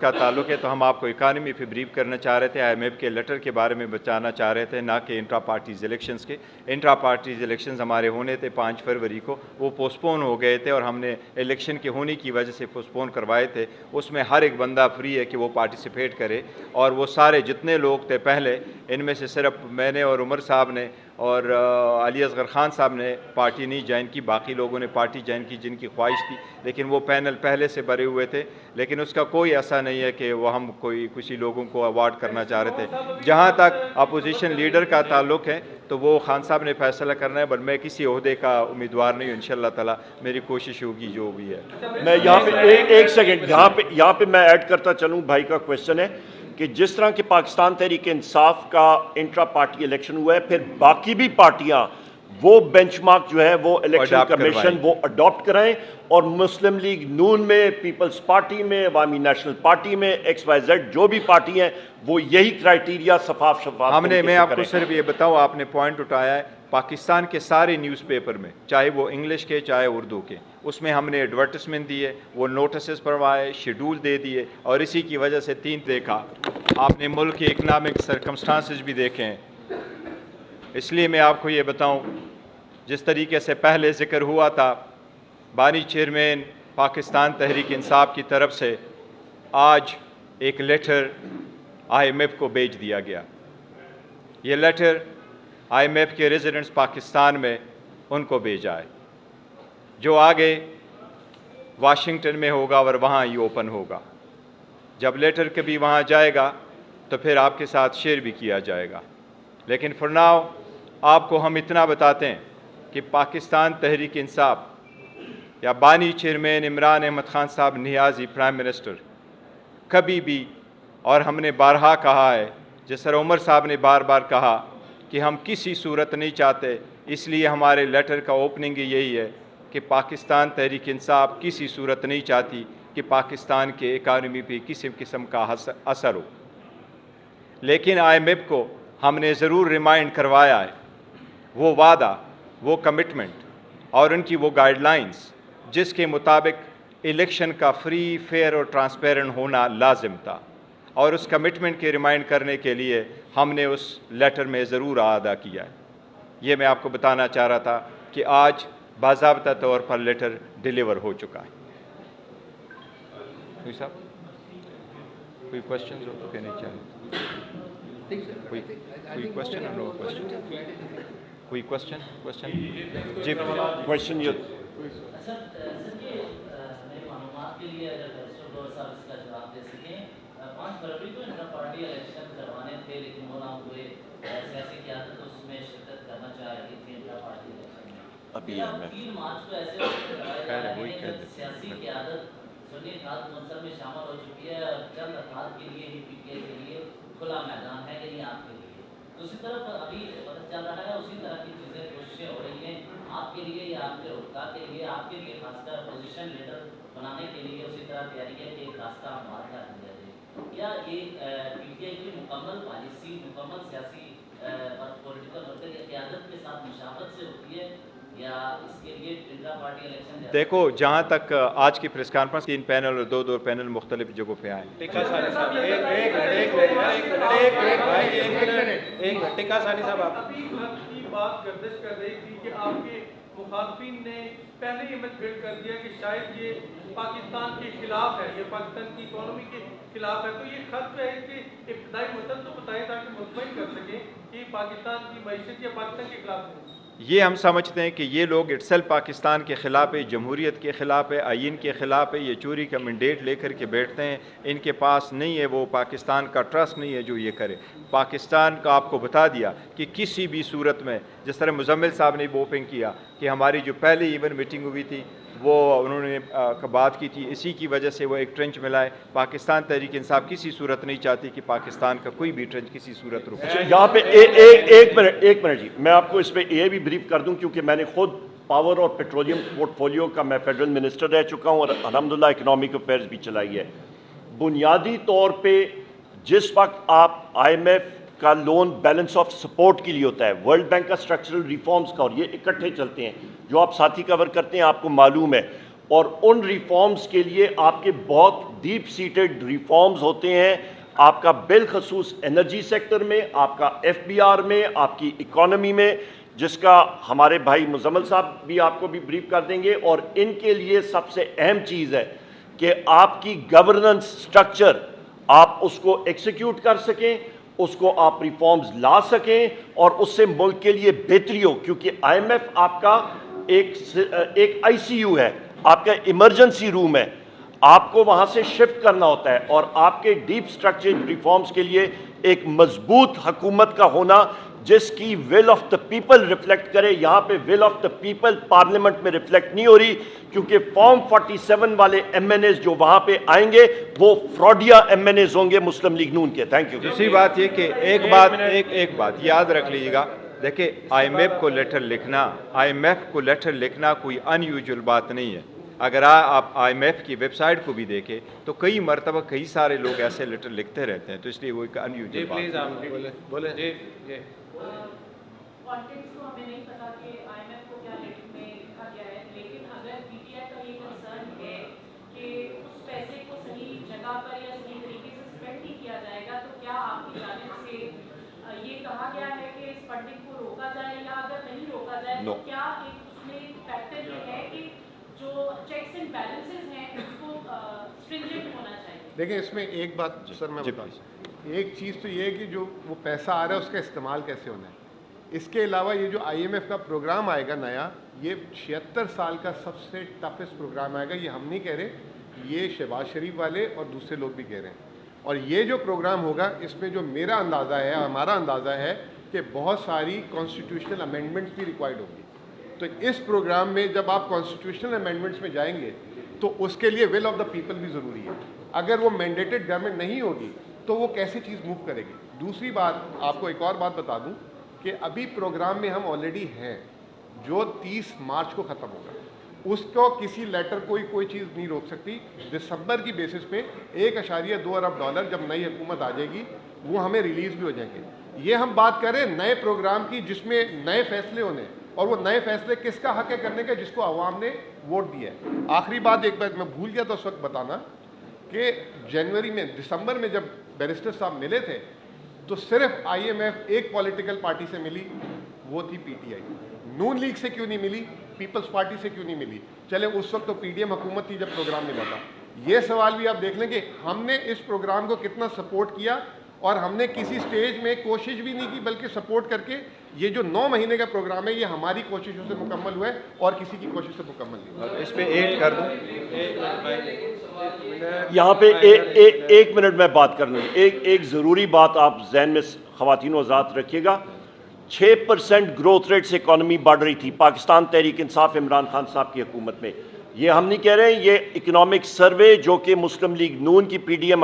کا ताल्लुक है तो हम आपको इकानमी पे ब्रीफ करना चाह रहे थे, IMF के लेटर के बारे में बताना चाह रहे थे, ना कि इंट्रा पार्टीज़ इलेक्शंस के। इंट्रा पार्टीज़ इलेक्शंस हमारे होने थे 5 फरवरी को, वो पोस्टपोन हो गए थे और हमने इलेक्शन के होने की वजह से पोस्टपोन करवाए थे। उसमें हर एक बंदा फ्री है कि वो पार्टिसिपेट करे, और वो सारे जितने लोग थे पहले, इनमें से सिर्फ मैंने और उमर साहब ने और अली असगर ख़ान साहब ने पार्टी नहीं ज्वाइन की, बाकी लोगों ने पार्टी ज्वाइन की जिनकी ख्वाहिश थी, लेकिन वो पैनल पहले से भरे हुए थे। लेकिन उसका कोई ऐसा नहीं है कि वो हम किसी लोगों को अवार्ड करना चाह रहे थे। जहाँ तक अपोजिशन लीडर का ताल्लुक है तो वो खान साहब ने फैसला करना है, बट मैं किसी ओहदे का उम्मीदवार नहीं हूँ। इंशाअल्लाह ताला मेरी कोशिश होगी जो भी है। मैं यहाँ पे एक सेकेंड यहाँ पे मैं ऐड करता चलूँ। भाई का क्वेश्चन है कि जिस तरह के पाकिस्तान तहरीक इंसाफ का इंट्रा पार्टी इलेक्शन हुआ है, फिर बाकी भी पार्टियां वो बेंचमार्क जो है वो इलेक्शन कमीशन वो अडॉप्ट कराएं, और मुस्लिम लीग नून में, पीपल्स पार्टी में, अवामी नेशनल पार्टी में, XYZ जो भी पार्टी हैं वो यही क्राइटेरिया शफाफ मैं आपको सिर्फ ये बताऊं, आपने पॉइंट उठाया है, पाकिस्तान के सारे न्यूज़पेपर में, चाहे वो इंग्लिश के चाहे उर्दू के, उसमें हमने एडवर्टिसमेंट दिए, वो नोटिस पढ़वाए, शेड्यूल दे दिए, और इसी की वजह से 3 देखा आपने मुल्क के इकनॉमिक सर्कमस्टांसेस भी देखे हैं। इसलिए मैं आपको ये बताऊं, जिस तरीके से पहले ज़िक्र हुआ था, बानी चेयरमैन पाकिस्तान तहरीक इंसाफ की तरफ से आज एक लेटर IMF को भेज दिया गया। ये लेटर IMF के रेजिडेंट्स पाकिस्तान में उनको भेजा है, जो आगे वाशिंगटन में होगा और वहाँ ही ओपन होगा। जब लेटर कभी वहाँ जाएगा तो फिर आपके साथ शेयर भी किया जाएगा। लेकिन फॉर नाउ आपको हम इतना बताते हैं कि पाकिस्तान तहरीक इंसाफ या बानी चेयरमैन इमरान अहमद ख़ान साहब नियाज़ी प्राइम मिनिस्टर कभी भी, और हमने बारहा कहा है, जिस तरह उमर साहब ने बार बार कहा कि हम किसी सूरत नहीं चाहते, इसलिए हमारे लेटर का ओपनिंग यही है कि पाकिस्तान तहरीक इंसाफ किसी सूरत नहीं चाहती कि पाकिस्तान के इकानमी पे किसी किस्म का असर हो। लेकिन IMF को हमने ज़रूर रिमाइंड करवाया है, वो वादा, वो कमिटमेंट और उनकी वो गाइडलाइंस जिसके मुताबिक इलेक्शन का फ्री, फेयर और ट्रांसपेरेंट होना लाजिम था, और उस कमिटमेंट के रिमाइंड करने के लिए हमने उस लेटर में ज़रूर अदा किया है। ये मैं आपको बताना चाह रहा था कि आज बाज़ाब्ता तौर पर लेटर डिलीवर हो चुका है। साहब कोई क्वेश्चन हो तो कहने चाहिए? कोई क्वेश्चन और नो क्वेश्चन? कोई क्वेश्चन जी क्वेश्चन ये के लिए अगर इसका जवाब दे सकें, 5 फरवरी को इंट्रा पार्टी इलेक्शन करवाने थे लेकिन वो ना हुए, सियासी क़यादत उसमें शिरकत करना चाह रही थी इंट्रा पार्टी इलेक्शन में। अभी 3 मार्च को ऐसे कराया जा रहा है कि सियासी क़यादत सुन्नी इत्तेहाद मंसर में शामिल हो चुकी है और चंद अफराद के लिए ही PTI के लिए खुला मैदान है कि नहीं आपके लिए। दूसरी तरफ अभी पता चल रहा है उसी तरह की चीज़ें, कोशिशें हो रही हैं आपके लिए या आपके हुक्का के लिए, आपके लिए खासकर अपोजिशन लीडर बनाने के लिए उसी तरह तैयारी है कि एक रास्ता हमारा कर दिया जाए। क्या ये PTI की मुकम्मल पॉलिसी, मुकम्मल सियासी और पॉलिटिकल वर्कर या क़यादत के साथ मुशावरत से होती है, या इसके लिए इंट्रा पार्टी इलेक्शन? देखो, जहाँ तक आज की प्रेस कॉन्फ्रेंस 3 पैनल और 2 पैनल मुख्तलिफ जगहों पे आए। टिक्का सानी साहब अभी की बात गर्दिश कर रही थी कि आपके मुखालफिन ने पहले ही इमेज बिल्ड कर दिया कि शायद ये पाकिस्तान के खिलाफ है, ये पाकिस्तान की इकोनॉमी के खिलाफ है। तो ये खत जो है कि इब्तदाई मतन तो बताएं ताकि मुतमईन कर सकें कि पाकिस्तान की मईशत या पाकिस्तान के खिलाफ है। ये हम समझते हैं कि ये लोग इट्सेल्फ पाकिस्तान के ख़िलाफ़ है, जमहूरियत के ख़िलाफ़ है, आइन के ख़िलाफ़ है। ये चोरी का मैंडेट लेकर के बैठते हैं, इनके पास नहीं है, वो पाकिस्तान का ट्रस्ट नहीं है जो ये करे। पाकिस्तान का आपको बता दिया कि किसी भी सूरत में, जिस तरह मुजम्मिल साहब ने वो ओपन किया कि हमारी जो पहले इवन मीटिंग हुई थी वो उन्होंने बात की थी, इसी की वजह से वो एक ट्रेंच मिला है। पाकिस्तान तहरीक इंसाफ किसी सूरत नहीं चाहती कि पाकिस्तान का कोई भी ट्रेंच किसी सूरत रुके। यहाँ पे एक मिनट जी, मैं आपको इस पर ये भी ब्रीफ कर दूं, क्योंकि मैंने खुद पावर और पेट्रोलियम पोर्टफोलियो का मैं फेडरल मिनिस्टर रह चुका हूँ और अल्हम्दुलिल्लाह इकनॉमिक अफेयर्स भी चलाई है। बुनियादी तौर पर जिस वक्त आप IMF का लोन बैलेंस ऑफ सपोर्ट के लिए होता है, वर्ल्ड बैंक का स्ट्रक्चरल रिफॉर्म्स का, और ये इकट्ठे चलते हैं, जो आप साथी कवर करते हैं आपको मालूम है, اور ان ریفارمز کے لیے آپ کے بہت ڈیپ سیٹڈ ریفارمز ہوتے ہیں، آپ کا بالخصوص انرجی سیکٹر میں، آپ کا FBR میں، آپ کی اکانومی میں، جس کا ہمارے بھائی مزمل صاحب بھی آپ کو بھی بریف کر دیں گے. اور ان کے لیے سب سے اہم چیز ہے کہ آپ کی گورننس سٹرکچر آپ اس کو ایکسیکیوٹ کر سکیں، اس کو آپ ریفارمز لا سکیں اور اس سے ملک کے لیے بہتری ہو. کیونکہ IMF آپ کا ایک ICU ہے، آپ کا ایمرجنسی روم ہے، آپ کو وہاں سے شفٹ کرنا ہوتا ہے. اور آپ کے ڈیپ سٹرکچر ریفارمز کے لیے ایک مضبوط حکومت کا ہونا جس کی will of the people reflect کرے. یہاں پہ will of the people parliament میں ریفلیکٹ نہیں ہو رہی، کیونکہ فارم 47 والے MNAs جو وہاں پہ آئیں گے وہ فراڈیا MNAs ہوں گے مسلم لیگ نون کے. Thank you. دوسری بات یہ کہ ایک بات یاد رکھ لیجیے گا، دیکھیں IMF کو لیٹر لکھنا کوئی ان یوزول بات نہیں ہے. اگر آپ IMF کی ویب سائٹ کو بھی دیکھیں تو کئی مرتبہ کئی سارے لوگ ایسے لیٹر لکھتے رہتے ہیں، تو اس لیے وہ ایک ان یوزول بات ہے. بولیں. کانٹیکس تو ہمیں نہیں پتا کہ IMF کو کیا لیٹر میں لکھا گیا ہے، لیکن اگر PTI کا یہ کنسرن ہے کہ اس پیسے کو صحیح جگہ پر یا صحیح طریقے سے اسپینڈ نہیں کیا جائے گا، تو کیا آپ کی جانب سے یہ کہا گیا ہے کہ اس فنڈنگ کو روکا جائے، یا اگر نہیں روکا جائے تو کیا ایک اس میں فیکٹر یہ ہے کہ جو چیکس اینڈ بیلنسز ہیں اس کو اسٹرنجنٹ ہونا چاہیے؟ دیکھیں اس میں ایک بات سر میں بتاؤں، ایک چیز تو یہ ہے کہ جو وہ پیسہ آ رہا ہے اس کا استعمال کیسے ہونا ہے. اس کے علاوہ یہ جو IMF کا پروگرام آئے گا نیا، یہ 76 سال کا سب سے ٹفسٹ پروگرام آئے گا. یہ ہم نہیں کہہ رہے، یہ شہباز شریف والے اور دوسرے لوگ بھی کہہ رہے ہیں. اور یہ جو پروگرام ہوگا اس میں جو میرا اندازہ ہے، ہمارا اندازہ ہے کہ بہت ساری کانسٹیٹیوشنل امینڈمنٹس بھی ریکوائرڈ ہوں گی. تو اس پروگرام میں جب آپ کانسٹیٹیوشنل امینڈمنٹس میں جائیں گے تو اس کے لیے ول آف دا پیپل بھی ضروری ہے. اگر وہ مینڈیٹڈ گورنمنٹ نہیں ہوگی تو وہ کیسی چیز موو کرے گی. دوسری بات آپ کو ایک اور بات بتا دوں کہ ابھی پروگرام میں ہم آلریڈی ہیں جو 30 مارچ کو ختم ہوگا. اس کو کسی لیٹر کوئی چیز نہیں روک سکتی. دسمبر کی بیسس پہ $1.2 ارب جب نئی حکومت آ جائے گی وہ ہمیں ریلیز بھی ہو جائیں گے. یہ ہم بات کریں نئے پروگرام کی جس میں نئے فیصلے ہونے، اور وہ نئے فیصلے کس کا حق ہے کرنے کا؟ جس کو عوام نے ووٹ دیا ہے. آخری بات ایک بات میں بھول گیا تو اس وقت بتانا کہ دسمبر میں جب بیرسٹر صاحب ملے تھے تو صرف IMF ایک پولیٹیکل پارٹی سے ملی، وہ تھی PTI. نون لیگ سے کیوں نہیں ملی؟ پیپلز پارٹی سے کیوں نہیں ملی؟ چلے اس وقت تو PDM حکومت تھی جب پروگرام ملا تھا. یہ سوال بھی آپ دیکھ لیں کہ ہم نے اس پروگرام کو کتنا سپورٹ کیا، اور ہم نے کسی سٹیج میں کوشش بھی نہیں کی بلکہ سپورٹ کر کے یہ جو 9 مہینے کا پروگرام ہے یہ ہماری کوششوں سے مکمل ہوا ہے اور کسی کی کوشش سے مکمل نہیں. اور اس پہ ایڈ کر دوں، یہاں پہ ایک منٹ میں بات کرنا ہے. ایک ضروری بات آپ ذہن میں خواتین و حضرات رکھیے گا. 6% گروتھ ریٹ سے اکانومی بڑھ رہی تھی پاکستان تحریک انصاف عمران خان صاحب کی حکومت میں. یہ ہم نہیں کہہ رہے ہیں، یہ اکنامک سروے جو کہ مسلم لیگ نون کی PDM